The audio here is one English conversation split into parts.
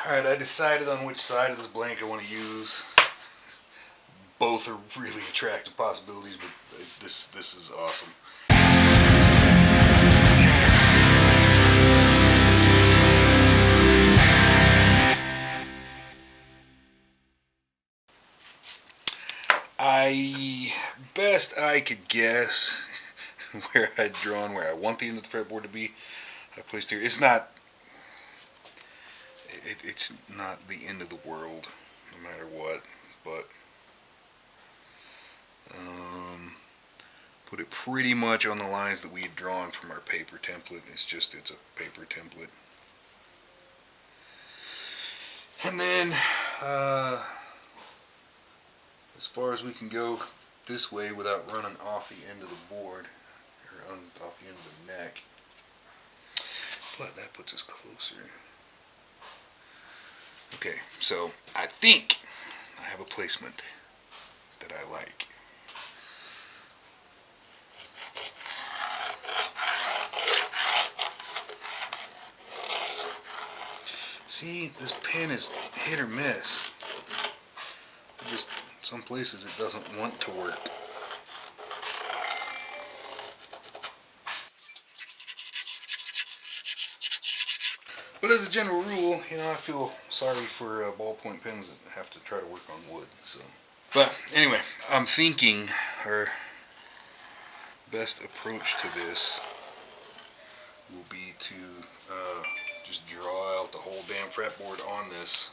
Alright, I decided on which side of this blank I want to use. Both are really attractive possibilities, but this is awesome. Best I could guess where I'd drawn where I want the end of the fretboard to be, I placed here. It's not the end of the world, no matter what, but put it pretty much on the lines that we had drawn from our paper template. It's a paper template. And then, as far as we can go this way without running off the end of the board, or off the end of the neck, but that puts us closer. Okay, so I think I have a placement that I like. See, this pen is hit or miss. Just some places it doesn't want to work. But as a general rule, you know, I feel sorry for ballpoint pens that have to try to work on wood. So, but anyway, I'm thinking our best approach to this will be to just draw out the whole damn fretboard on this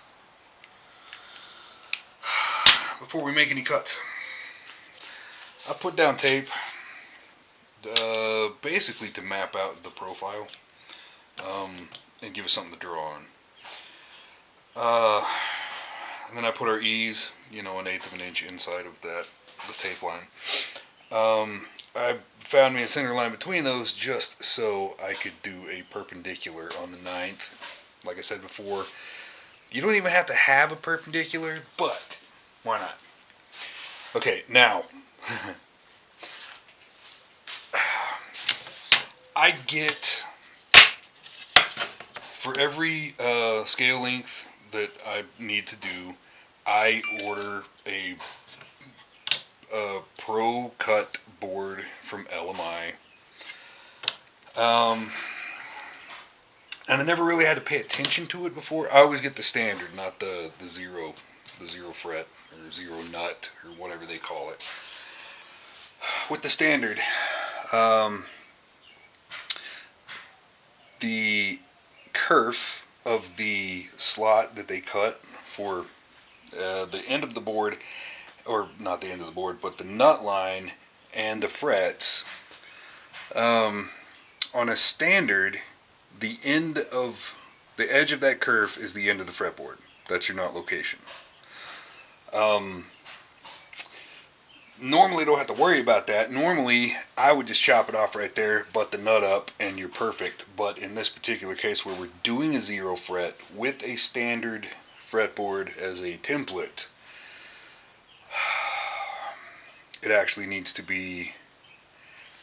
before we make any cuts. I put down tape basically to map out the profile and give us something to draw on. And then I put our E's, you know, 1/8 of an inch inside of the tape line. I found me a center line between those just so I could do a perpendicular on the 9th. Like I said before, you don't even have to have a perpendicular, but why not? Okay, now I get, for every scale length that I need to do, I order a Pro Cut board from LMI. And I never really had to pay attention to it before. I always get the standard, not the zero fret or zero nut or whatever they call it. With the standard, the kerf of the slot that they cut for the end of the board, or not the end of the board, but the nut line and the frets, on a standard, the edge of that kerf is the end of the fretboard. That's your nut location. Normally you don't have to worry about that. Normally I would just chop it off right there, butt the nut up, and you're perfect. But in this particular case where we're doing a 0 fret with a standard fretboard as a template, it actually needs to be,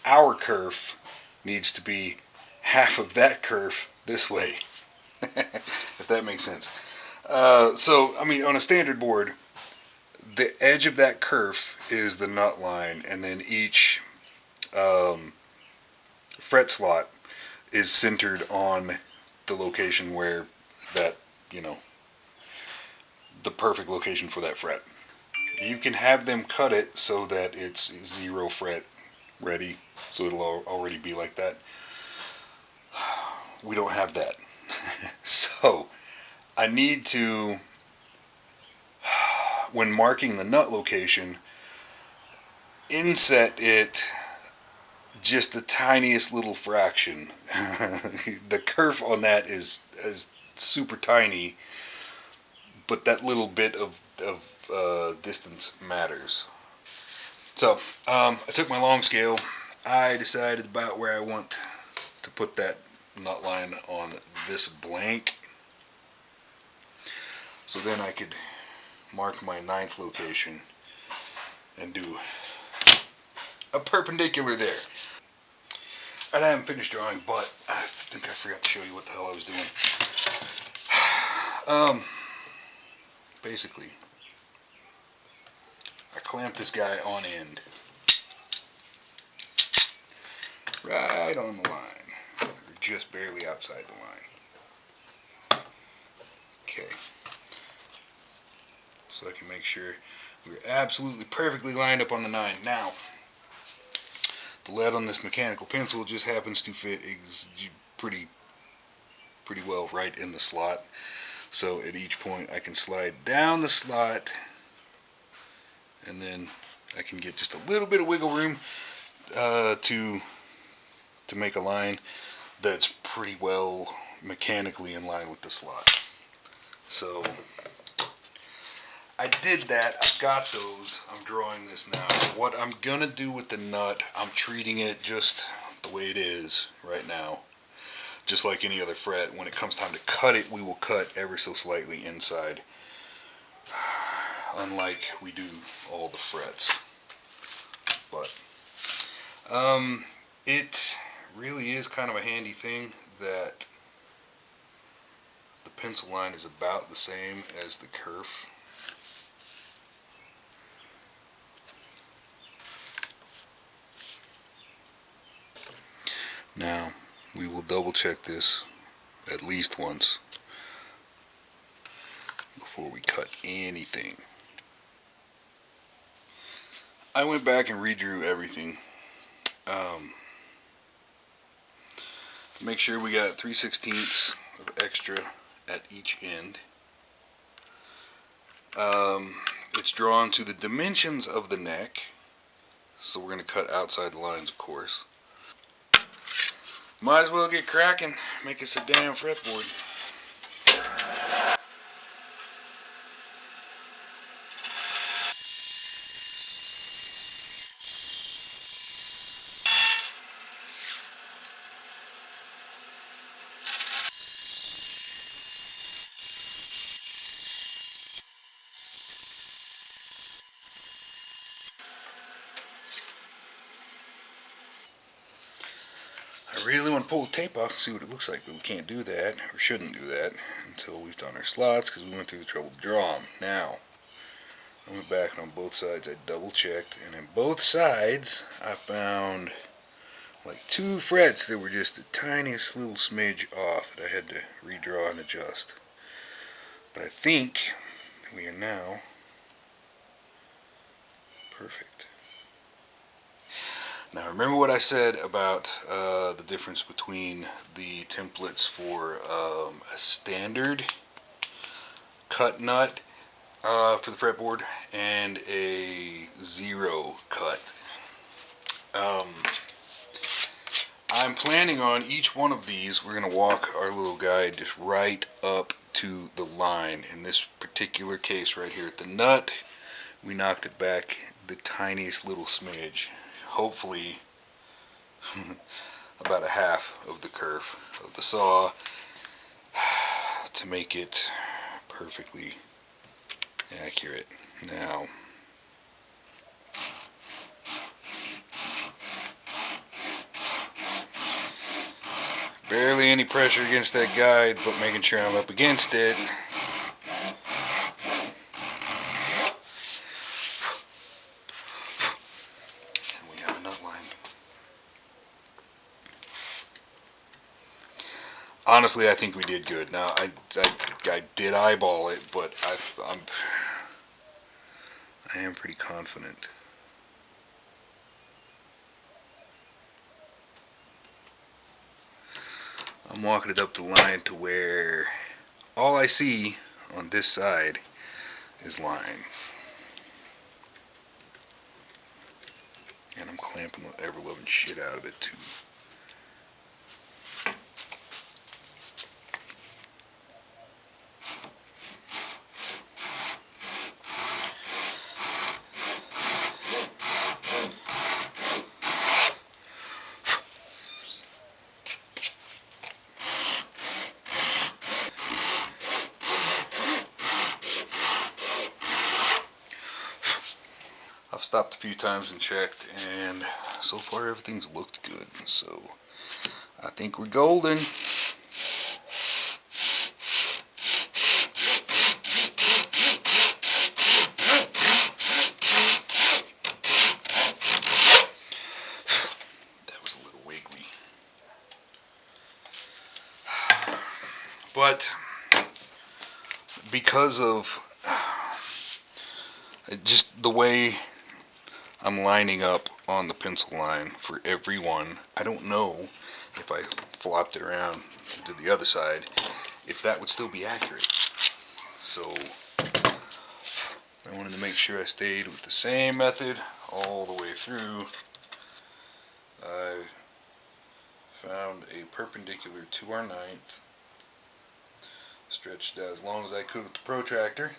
our kerf needs to be half of that kerf this way, if that makes sense. So, I mean, on a standard board, the edge of that kerf is the nut line, and then each fret slot is centered on the location where that, you know, the perfect location for that fret. You can have them cut it so that it's 0 fret ready, so it'll already be like that. We don't have that. So I need to, when marking the nut location, inset it just the tiniest little fraction. The kerf on that is super tiny, but that little bit of distance matters. So I took my long scale. I decided about where I want to put that nut line on this blank, so then I could mark my 9th location and do a perpendicular there. And I haven't finished drawing, but I think I forgot to show you what the hell I was doing. Basically, I clamp this guy on end, right on the line, or just barely outside the line. Okay, so I can make sure we're absolutely perfectly lined up on the 9. Now, the lead on this mechanical pencil just happens to fit pretty well right in the slot. So at each point I can slide down the slot, and then I can get just a little bit of wiggle room to make a line that's pretty well mechanically in line with the slot. So I did that. I've got those. I'm drawing this now. What I'm gonna do with the nut, I'm treating it just the way it is right now. Just like any other fret, when it comes time to cut it, we will cut ever so slightly inside, unlike we do all the frets. But it really is kind of a handy thing that the pencil line is about the same as the kerf. Now, we will double check this at least once before we cut anything. I went back and redrew everything to make sure we got 3/16 of extra at each end. It's drawn to the dimensions of the neck, so we're going to cut outside the lines, of course. Might as well get cracking, make us a damn fretboard. I really want to pull the tape off and see what it looks like, but we can't do that, or shouldn't do that, until we've done our slots, because we went through the trouble to draw them. Now, I went back and on both sides I double checked, and in both sides I found like 2 frets that were just the tiniest little smidge off that I had to redraw and adjust. But I think we are now perfect. Now remember what I said about the difference between the templates for a standard cut nut for the fretboard and a zero cut. I'm planning on each one of these, we're going to walk our little guide just right up to the line. In this particular case right here at the nut, we knocked it back the tiniest little smidge. Hopefully about a half of the kerf of the saw to make it perfectly accurate. Now, barely any pressure against that guide, but making sure I'm up against it. And we have a nut line. Honestly, I think we did good. Now, I did eyeball it, but I am pretty confident. I'm walking it up the line to where all I see on this side is line. And I'm clamping the ever-loving shit out of it too. I've stopped a few times and checked, and so far everything's looked good, so I think we're golden. But because of just the way I'm lining up on the pencil line for every one, I don't know if I flopped it around to the other side, if that would still be accurate. So I wanted to make sure I stayed with the same method all the way through. I found a perpendicular to our 9th, stretched it out as long as I could with the protractor,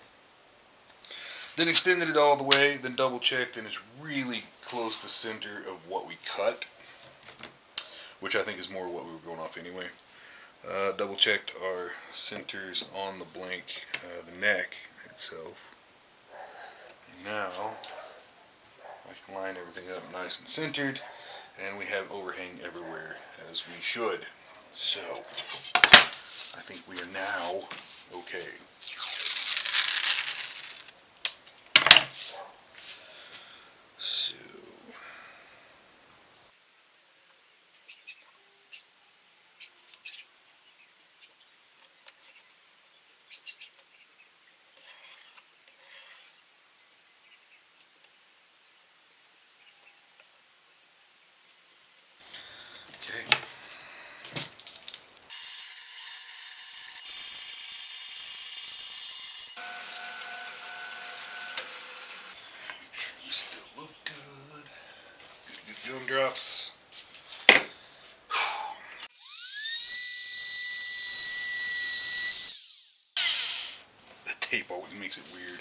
then extended it all the way, then double checked, and it's really close to center of what we cut, which I think is more what we were going off anyway. Double checked our centers on the blank, the neck itself. And now I can line everything up nice and centered, and we have overhang everywhere as we should. So I think we are now okay. So okay. Still look good. Good gumdrops. The tape always makes it weird.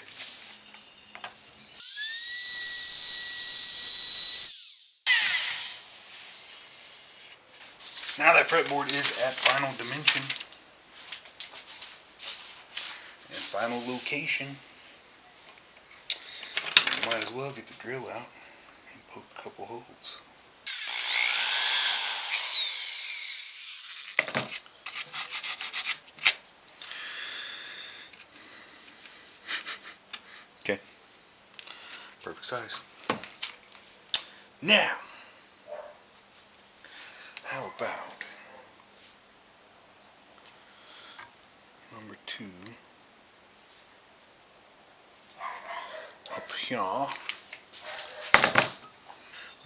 Now that fretboard is at final dimension and final location, you might as well get the drill out and poke a couple holes. Okay, perfect size. Now, how about number 2 up here? I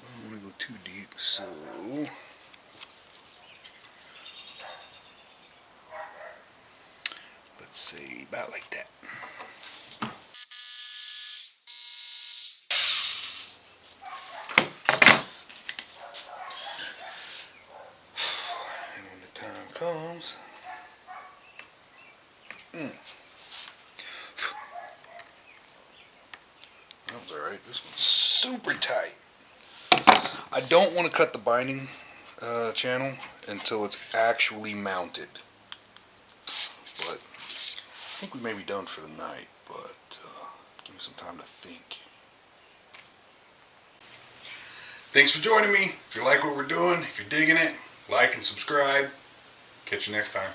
don't want to go too deep, so let's say about like that. And when the time comes, that was alright. This one's super tight. I don't want to cut the binding channel until it's actually mounted. But I think we may be done for the night, but give me some time to think. Thanks for joining me. If you like what we're doing, if you're digging it, like and subscribe. Catch you next time.